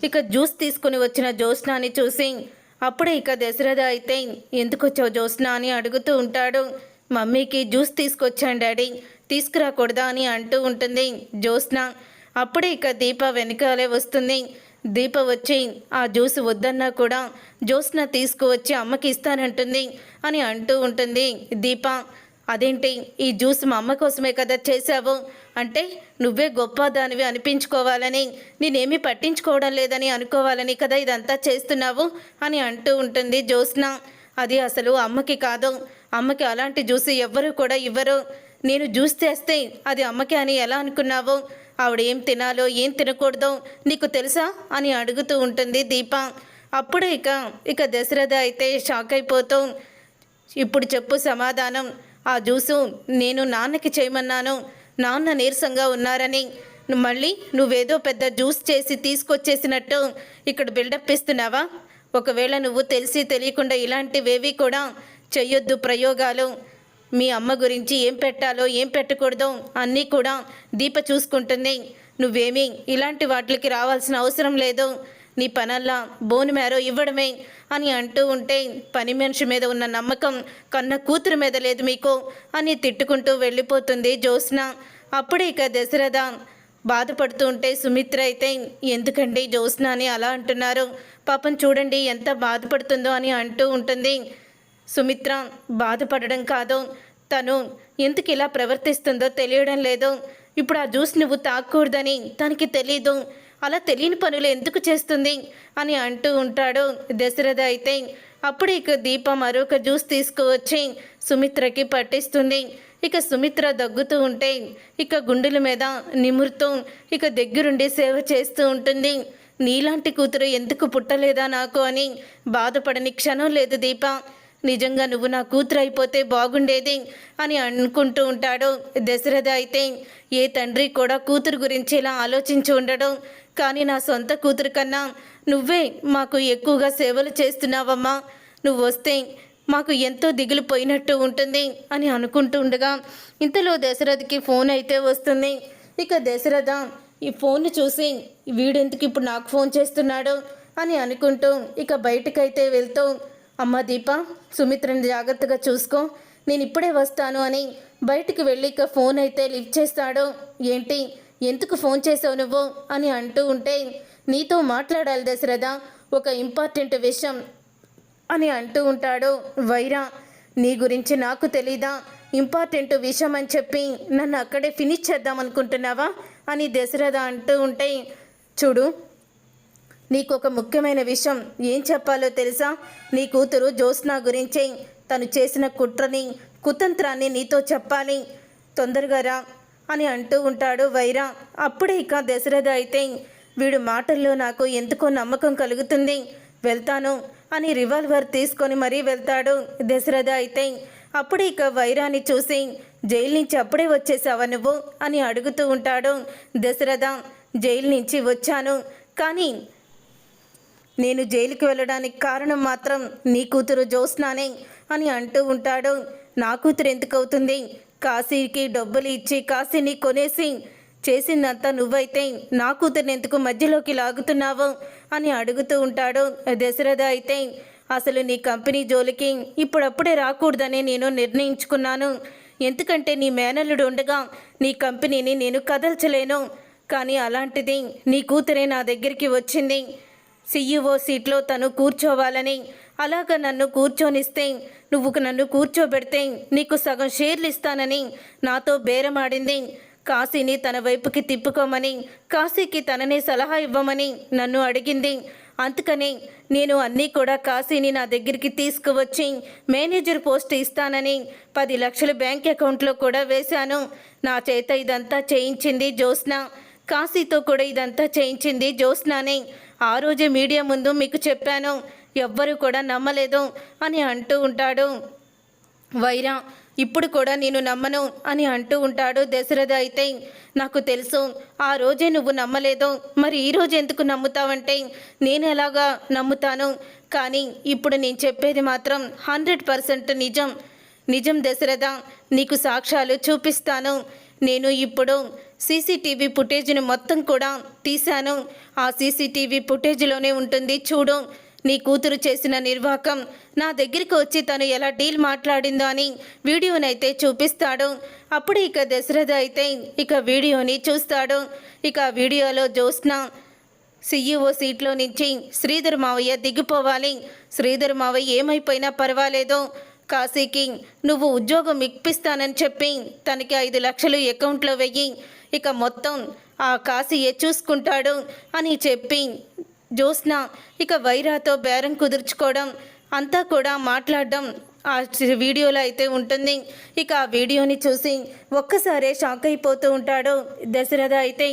ఇక జ్యూస్ తీసుకుని వచ్చిన జ్యోత్స్నాని చూసి అప్పుడే ఇక దశరథ అయితే ఎందుకు వచ్చావు జ్యోత్స్నా అని అడుగుతూ ఉంటాడు. మమ్మీకి జ్యూస్ తీసుకొచ్చాను డాడీ, తీసుకురాకూడదా అని అంటూ ఉంటుంది జ్యోత్స్న. అప్పుడే ఇక దీప వెనకాలే వస్తుంది. దీప వచ్చి ఆ జ్యూస్ వద్దన్నా కూడా జ్యోత్స్న తీసుకువచ్చి అమ్మకి ఇస్తానంటుంది అని అంటూ ఉంటుంది దీప. అదేంటి, ఈ జ్యూస్ మా అమ్మ కోసమే కదా చేశావు, అంటే నువ్వే గొప్ప దానివి అనిపించుకోవాలని, నేనేమీ పట్టించుకోవడం లేదని అనుకోవాలని కదా ఇదంతా చేస్తున్నావు అని అంటూ ఉంటుంది జ్యోత్స్న. అది అసలు అమ్మకి కాదు, అమ్మకి అలాంటి జ్యూస్ ఎవ్వరూ కూడా ఇవ్వరు. నేను జ్యూస్ చేస్తే అది అమ్మకి అని ఎలా అనుకున్నావు? ఆవిడ ఏం తినాలో ఏం తినకూడదో నీకు తెలుసా అని అడుగుతూ ఉంటుంది దీప. అప్పుడు ఇక దశరథ అయితే షాక్ అయిపోతూ, ఇప్పుడు చెప్పు సమాధానం. ఆ జ్యూసు నేను నాన్నకి చేయమన్నాను, నాన్న నీరసంగా ఉన్నారని మళ్ళీ నువ్వేదో పెద్ద జ్యూస్ చేసి తీసుకొచ్చేసినట్టు ఇక్కడ బిల్డప్ ఇస్తున్నావా? ఒకవేళ నువ్వు తెలిసి తెలియకుండా ఇలాంటివేవి కూడా చెయ్యొద్దు ప్రయోగాలు. మీ అమ్మ గురించి ఏం పెట్టాలో ఏం పెట్టకూడదో అన్నీ కూడా దీప చూసుకుంటుంది. నువ్వేమీ ఇలాంటి వాటికి రావాల్సిన అవసరం లేదు, నీ పనల్లా బోను మేరో ఇవ్వడమే అని అంటూ ఉంటే పని మనిషి మీద ఉన్న నమ్మకం కన్న కూతురు మీద లేదు మీకు అని తిట్టుకుంటూ వెళ్ళిపోతుంది జ్యోత్స్న. అప్పుడే ఇక దశరథ బాధపడుతూ ఉంటే సుమిత్ర అయితే ఎందుకండి జ్యోత్స్న అని అలా అంటున్నారు, పాపం చూడండి ఎంత బాధపడుతుందో అని అంటూ ఉంటుంది. సుమిత్ర బాధపడడం కాదు, తను ఎందుకు ఇలా ప్రవర్తిస్తుందో తెలియడం లేదు. ఇప్పుడు ఆ జ్యూస్ నువ్వు తాగకూడదని తనకి తెలీదు, అలా తెలియని పనులు ఎందుకు చేస్తుంది అని అంటూ ఉంటాడు దశరథ అయితే. అప్పుడు ఇక దీప మరొక జ్యూస్ తీసుకువచ్చి సుమిత్రకి పట్టిస్తుంది. ఇక సుమిత్ర దగ్గుతూ ఉంటే ఇక గుండెల మీద నిమురుతూ ఇక దగ్గరుండి సేవ చేస్తూ ఉంటుంది. నీలాంటి కూతురు ఎందుకు పుట్టలేదా నాకు అని బాధపడని క్షణం లేదు దీప. నిజంగా నువ్వు నా కూతురు అయిపోతే బాగుండేది అని అనుకుంటూ ఉంటాడు దశరథ అయితే. ఏ తండ్రి కూడా కూతురు గురించి ఇలా ఆలోచించి ఉండడం, కానీ నా సొంత కూతురు కన్నా నువ్వే మాకు ఎక్కువగా సేవలు చేస్తున్నావమ్మా, నువ్వు వస్తే మాకు ఎంతో దిగులు పోయినట్టు ఉంటుంది అని అనుకుంటూ ఉండగా ఇంతలో దశరథకి ఫోన్ అయితే వస్తుంది. ఇక దశరథ ఈ ఫోన్ చూసి వీడెందుకు ఇప్పుడు నాకు ఫోన్ చేస్తున్నాడు అని అనుకుంటూ ఇక బయటకైతే వెళ్తూ, అమ్మ దీప, సుమిత్రని జాగ్రత్తగా చూసుకో, నేను ఇప్పుడే వస్తాను అని బయటికి వెళ్ళి ఇక ఫోన్ అయితే లిఫ్ట్ చేస్తాడు. ఏంటి, ఎందుకు ఫోన్ చేసావు నువ్వు అని అంటూ ఉంటే, నీతో మాట్లాడాలి దశరథ, ఒక ఇంపార్టెంట్ విషయం అని అంటూ ఉంటాడు వైరా. నీ గురించి నాకు తెలీదా? ఇంపార్టెంట్ విషయం అని చెప్పి నన్ను అక్కడే ఫినిష్ చేద్దాం అనుకుంటున్నావా అని దశరథ అంటూ ఉంటే, చూడు నీకు ఒక ముఖ్యమైన విషయం ఏం చెప్పాలో తెలుసా? నీ కూతురు జ్యోత్స్న గురించి, తను చేసిన కుట్రని కుతంత్రాన్ని నీతో చెప్పాలి, తొందరగా రా అని అంటూ ఉంటాడు వైరా. అప్పుడే ఇక దశరథ అయితే వీడు మాటల్లో నాకు ఎందుకో నమ్మకం కలుగుతుంది, వెళ్తాను అని రివాల్వర్ తీసుకొని మరీ వెళ్తాడు దశరథ అయితే. అప్పుడు ఇక వైరాని చూసి జైలు నుంచి అప్పుడే వచ్చేసావా నువ్వు అని అడుగుతూ ఉంటాడు దశరథ. జైలు నుంచి వచ్చాను, కానీ నేను జైలుకి వెళ్ళడానికి కారణం మాత్రం నీ కూతురు జ్యోత్స్నానే అని అంటూ ఉంటాడు. నా కూతురు ఎందుకు అవుతుంది? కాశీకి డబ్బులు ఇచ్చి కాశీని కొనేసి చేసిందంతా నువ్వైతే నా కూతురిని ఎందుకు మధ్యలోకి లాగుతున్నావు అని అడుగుతూ ఉంటాడు దశరథ అయితే. అసలు నీ కంపెనీ జోలికి ఇప్పుడప్పుడే రాకూడదని నేను నిర్ణయించుకున్నాను, ఎందుకంటే నీ మేనల్లుడు ఉండగా నీ కంపెనీని నేను కదల్చలేను. కానీ అలాంటిది నీ కూతురే నా దగ్గరికి వచ్చింది, CEO సీట్లో తను కూర్చోవాలని, అలాగ నన్ను కూర్చొనిస్తే, నువ్వు నన్ను కూర్చోబెడితే నీకు సగం షేర్లు ఇస్తానని నాతో బేరమాడింది. కాశీని తన వైపుకి తిప్పుకోమని, కాశీకి తననే సలహా ఇవ్వమని నన్ను అడిగింది. అందుకని నేను అన్నీ కూడా కాశీని నా దగ్గరికి తీసుకువచ్చి మేనేజర్ పోస్ట్ ఇస్తానని 10 లక్షలు బ్యాంక్ అకౌంట్లో కూడా వేశాను. నా చేత ఇదంతా చేయించింది జ్యోత్స్న, కాశీతో కూడా ఇదంతా చేయించింది జ్యోత్స్నానే. ఆ రోజే మీడియా ముందు మీకు చెప్పాను, ఎవ్వరూ కూడా నమ్మలేదు అని అంటూ ఉంటాడు వైరా. ఇప్పుడు కూడా నేను నమ్మను అని అంటూ ఉంటాడు దశరథ అయితే. నాకు తెలుసు ఆ రోజే నువ్వు నమ్మలేదు, మరి ఈరోజు ఎందుకు నమ్ముతావంటే నేను ఎలాగా నమ్ముతాను, కానీ ఇప్పుడు నేను చెప్పేది మాత్రం 100% నిజం. నిజం దశరథ, నీకు సాక్ష్యాలు చూపిస్తాను. నేను ఇప్పుడు సీసీటీవీ ఫుటేజ్ని మొత్తం కూడా తీశాను. ఆ సీసీటీవీ ఫుటేజ్లోనే ఉంటుంది చూడు నీ కూతురు చేసిన నిర్వాకం. నా దగ్గరికి వచ్చి తను ఎలా డీల్ మాట్లాడిందో అని వీడియోనైతే చూపిస్తాడు. అప్పుడు ఇక దశరథ అయితే ఇక వీడియోని చూస్తాడు. ఇక ఆ వీడియోలో జ్యోత్స్న సీఈఓ సీట్లో నుంచి శ్రీధర్ మావయ్య దిగిపోవాలి. శ్రీధర్ మావయ్య ఏమైపోయినా పర్వాలేదు, కాశీకి నువ్వు ఉద్యోగం ఇప్పిస్తానని చెప్పి తనకి 5 లక్షలు అకౌంట్లో వెయ్యి, ఇక మొత్తం ఆ కాశీయే చూసుకుంటాడు అని చెప్పి జ్యోత్స్న ఇక వైరాతో బేరం కుదుర్చుకోవడం అంతా కూడా మాట్లాడడం ఆ వీడియోలో అయితే ఉంటుంది. ఇక ఆ వీడియోని చూసి ఒక్కసారే షాక్ అయిపోతూ ఉంటాడు దశరథ అయితే.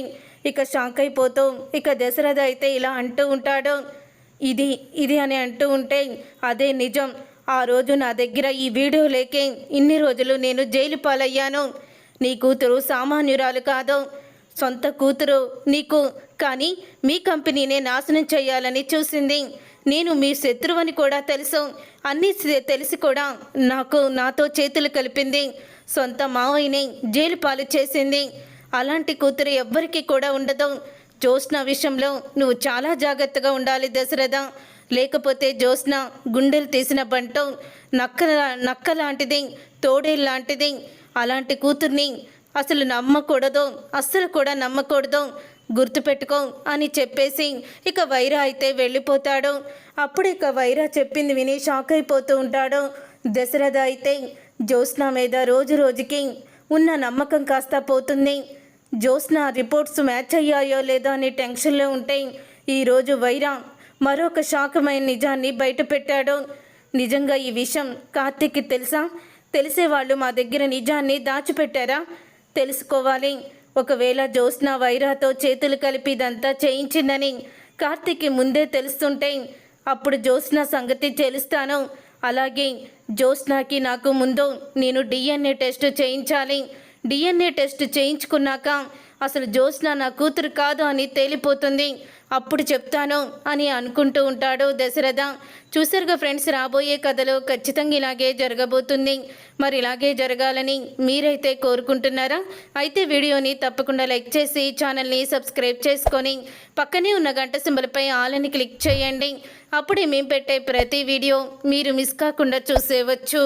ఇక షాక్ అయిపోతూ ఇక దశరథ అయితే ఇలా అంటూ ఉంటాడు, ఇది అని అంటూ ఉంటే అదే నిజం. ఆ రోజు నా దగ్గర ఈ వీడియో లేకే ఇన్ని రోజులు నేను జైలు పాలయ్యాను. నీ కూతురు సామాన్యురాలు కాదు, సొంత కూతురు నీకు, కానీ మీ కంపెనీనే నాశనం చేయాలని చూసింది. నేను మీ శత్రువని కూడా తెలుసు, అన్నీ తెలిసి కూడా నాతో చేతులు కలిపింది, సొంత మావయ్యని జైలు పాలు చేసింది. అలాంటి కూతురు ఎవ్వరికీ కూడా ఉండదు. జ్యోత్స్న విషయంలో నువ్వు చాలా జాగ్రత్తగా ఉండాలి దశరథ, లేకపోతే జ్యోత్స్న గుండెలు తీసిన బంటు, నక్క లాంటిది, తోడేళ్ళలాంటిది. అలాంటి కూతుర్ని అసలు నమ్మకూడదు, అస్సలు కూడా నమ్మకూడదు, గుర్తుపెట్టుకో అని చెప్పేసి ఇక వైరా అయితే వెళ్ళిపోతాడు. అప్పుడు ఇక వైరా చెప్పింది విని షాక్ అయిపోతూ ఉంటాడు దశరథ అయితే. జ్యోత్స్న మీద రోజు రోజుకి ఉన్న నమ్మకం కాస్త పోతుంది. జ్యోత్స్న రిపోర్ట్స్ మ్యాచ్ అయ్యాయో లేదో అని టెన్షన్లో ఉంటే ఈరోజు వైరా మరొక షాకమైన నిజాన్ని బయట పెట్టాడు. నిజంగా ఈ విషయం కార్తీక్కి తెలుసా? తెలిసేవాళ్ళు మా దగ్గర నిజాన్ని దాచిపెట్టారా? తెలుసుకోవాలి. ఒకవేళ జ్యోత్స్న వైరాతో చేతులు కలిపి ఇదంతా చేయించిందని కార్తీక్కి ముందే తెలుస్తుంటే అప్పుడు జ్యోత్స్న సంగతి తెలుస్తాను. అలాగే జ్యోత్స్నకి నాకు ముందు నేను డిఎన్ఏ టెస్ట్ చేయించాలి. డిఎన్ఏ టెస్ట్ చేయించుకున్నాక అసలు జ్యోత్స్న నా కూతురు కాదు అని తేలిపోతుంది, అప్పుడు చెప్తాను అని అనుకుంటూ ఉంటాడు దశరథ. చూసారుగా ఫ్రెండ్స్, రాబోయే కథలో ఖచ్చితంగా ఇలాగే జరగబోతుంది. మరి ఇలాగే జరగాలని మీరైతే కోరుకుంటున్నారా? అయితే వీడియోని తప్పకుండా లైక్ చేసి ఛానల్ని సబ్స్క్రైబ్ చేసుకొని పక్కనే ఉన్న గంట సింబల్పై ఆల్ అని క్లిక్ చేయండి. అప్పుడే మేము పెట్టే ప్రతి వీడియో మీరు మిస్ కాకుండా చూసేవచ్చు.